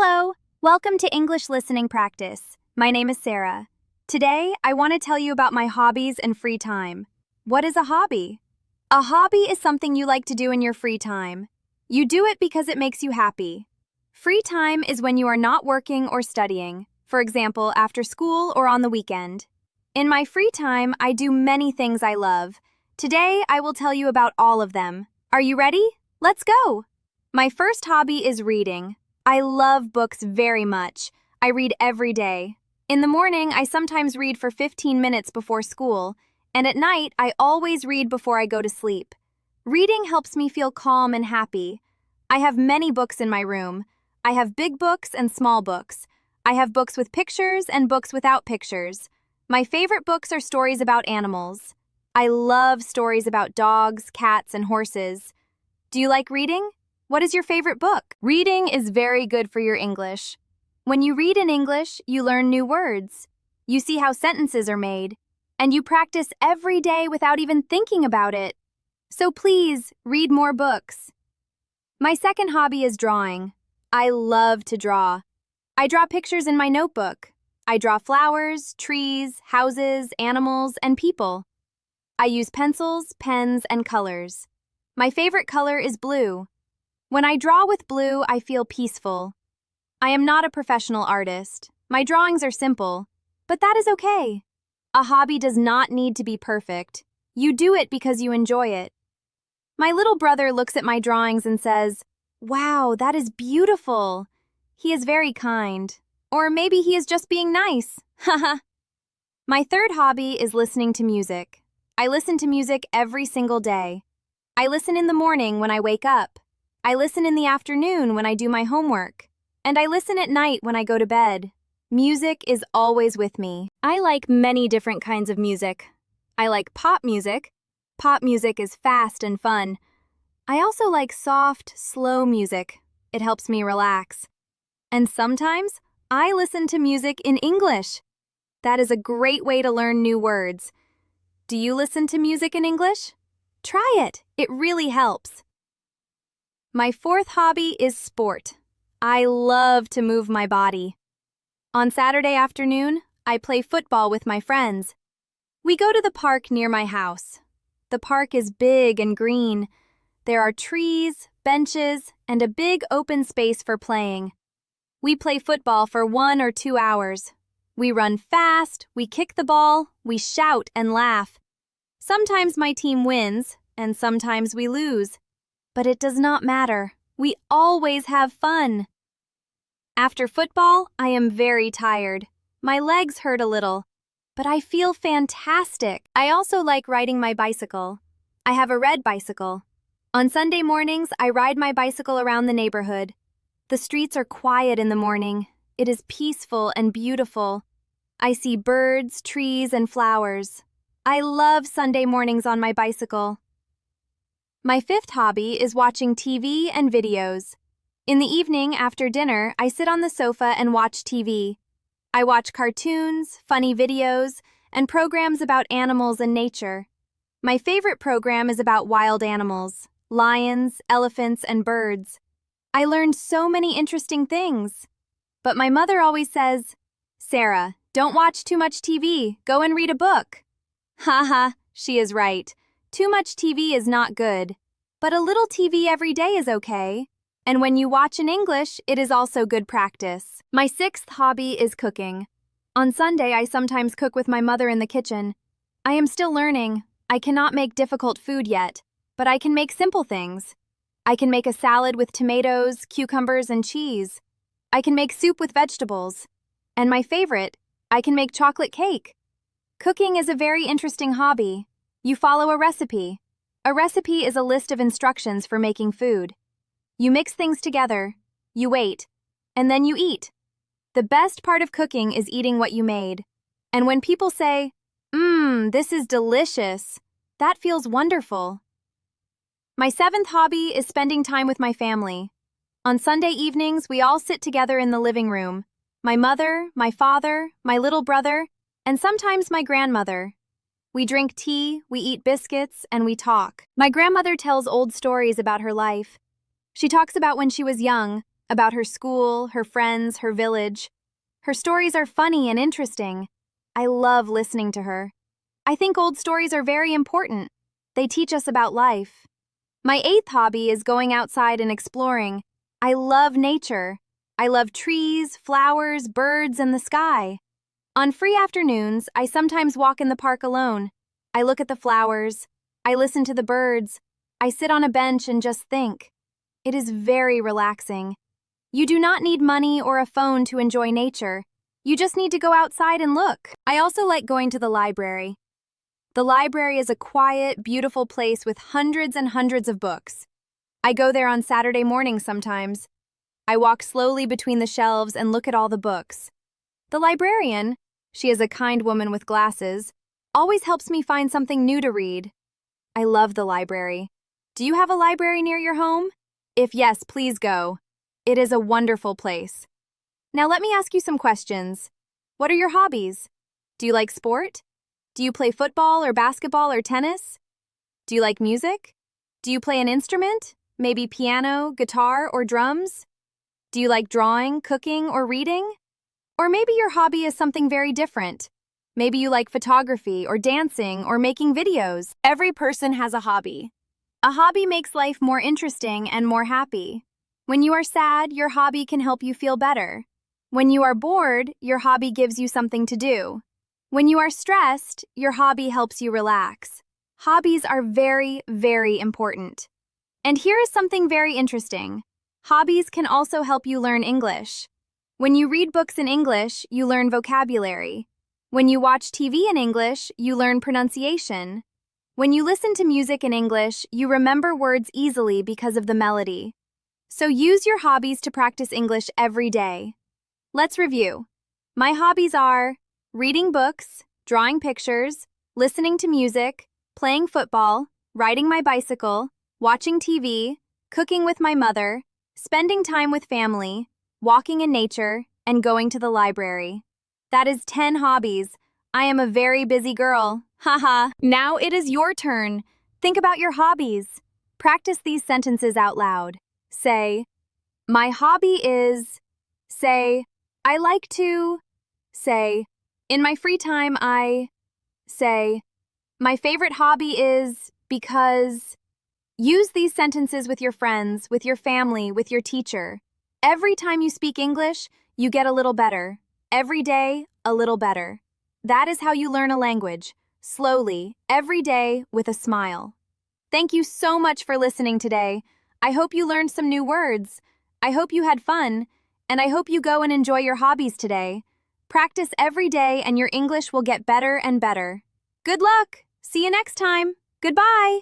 Hello! Welcome to English Listening Practice. My name is Sarah. Today, I want to tell you about my hobbies and free time. What is a hobby? A hobby is something you like to do in your free time. You do it because it makes you happy. Free time is when you are not working or studying, for example, after school or on the weekend. In my free time, I do many things I love. Today, I will tell you about all of them. Are you ready? Let's go! My first hobby is reading. I love books very much. I read every day. In the morning, I sometimes read for 15 minutes before school, and at night, I always read before I go to sleep. Reading helps me feel calm and happy. I have many books in my room. I have big books and small books. I have books with pictures and books without pictures. My favorite books are stories about animals. I love stories about dogs, cats, and horses. Do you like reading? What is your favorite book? Reading is very good for your English. When you read in English, you learn new words. You see how sentences are made, and you practice every day without even thinking about it. So please, read more books. My second hobby is drawing. I love to draw. I draw pictures in my notebook. I draw flowers, trees, houses, animals, and people. I use pencils, pens, and colors. My favorite color is blue. When I draw with blue, I feel peaceful. I am not a professional artist. My drawings are simple, but that is okay. A hobby does not need to be perfect. You do it because you enjoy it. My little brother looks at my drawings and says, "Wow, that is beautiful." He is very kind. Or maybe he is just being nice. Haha. My third hobby is listening to music. I listen to music every single day. I listen in the morning when I wake up. I listen in the afternoon when I do my homework. And I listen at night when I go to bed. Music is always with me. I like many different kinds of music. I like pop music. Pop music is fast and fun. I also like soft, slow music. It helps me relax. And sometimes, I listen to music in English. That is a great way to learn new words. Do you listen to music in English? Try it. It really helps. My fourth hobby is sport. I love to move my body. On Saturday afternoon, I play football with my friends. We go to the park near my house. The park is big and green. There are trees, benches, and a big open space for playing. We play football for 1 or 2 hours. We run fast, we kick the ball, we shout and laugh. Sometimes my team wins, and sometimes we lose. But it does not matter. We always have fun. After football, I am very tired. My legs hurt a little, but I feel fantastic. I also like riding my bicycle. I have a red bicycle. On Sunday mornings, I ride my bicycle around the neighborhood. The streets are quiet in the morning. It is peaceful and beautiful. I see birds, trees, and flowers. I love Sunday mornings on my bicycle. My fifth hobby is watching TV and videos. In the evening, after dinner, I sit on the sofa and watch TV. I watch cartoons, funny videos, and programs about animals and nature. My favorite program is about wild animals, lions, elephants, and birds. I learned so many interesting things. But my mother always says, "Sarah, don't watch too much TV. Go and read a book." Haha, she is right. Too much TV is not good. But a little TV every day is okay. And when you watch in English, it is also good practice. My sixth hobby is cooking. On Sunday, I sometimes cook with my mother in the kitchen. I am still learning. I cannot make difficult food yet, but I can make simple things. I can make a salad with tomatoes, cucumbers, and cheese. I can make soup with vegetables. And my favorite, I can make chocolate cake. Cooking is a very interesting hobby. You follow a recipe. A recipe is a list of instructions for making food. You mix things together, you wait, and then you eat. The best part of cooking is eating what you made. And when people say, this is delicious," that feels wonderful. My seventh hobby is spending time with my family. On Sunday evenings, we all sit together in the living room. My mother, my father, my little brother, and sometimes my grandmother. We drink tea, we eat biscuits, and we talk. My grandmother tells old stories about her life. She talks about when she was young, about her school, her friends, her village. Her stories are funny and interesting. I love listening to her. I think old stories are very important. They teach us about life. My eighth hobby is going outside and exploring. I love nature. I love trees, flowers, birds, and the sky. On free afternoons, I sometimes walk in the park alone. I look at the flowers. I listen to the birds. I sit on a bench and just think. It is very relaxing. You do not need money or a phone to enjoy nature. You just need to go outside and look. I also like going to the library. The library is a quiet, beautiful place with hundreds and hundreds of books. I go there on Saturday mornings sometimes. I walk slowly between the shelves and look at all the books. The librarian, she is a kind woman with glasses, always helps me find something new to read. I love the library. Do you have a library near your home? If yes, please go. It is a wonderful place. Now let me ask you some questions. What are your hobbies? Do you like sport? Do you play football or basketball or tennis? Do you like music? Do you play an instrument? Maybe piano, guitar, or drums? Do you like drawing, cooking, or reading? Or maybe your hobby is something very different. Maybe you like photography or dancing or making videos. Every person has a hobby. A hobby makes life more interesting and more happy. When you are sad, your hobby can help you feel better. When you are bored, your hobby gives you something to do. When you are stressed, your hobby helps you relax. Hobbies are very, very important. And here is something very interesting. Hobbies can also help you learn English. When you read books in English, you learn vocabulary. When you watch TV in English, you learn pronunciation. When you listen to music in English, you remember words easily because of the melody. So use your hobbies to practice English every day. Let's review. My hobbies are reading books, drawing pictures, listening to music, playing football, riding my bicycle, watching TV, cooking with my mother, spending time with family, walking in nature, and going to the library. That is 10 hobbies. I am a very busy girl. Haha. Now it is your turn. Think about your hobbies. Practice these sentences out loud. Say, my hobby is. Say, I like to. Say, in my free time I. Say, my favorite hobby is because. Use these sentences with your friends, with your family, with your teacher. Every time you speak English, you get a little better. Every day, a little better. That is how you learn a language. Slowly, every day, with a smile. Thank you so much for listening today. I hope you learned some new words. I hope you had fun. And I hope you go and enjoy your hobbies today. Practice every day and your English will get better and better. Good luck! See you next time! Goodbye!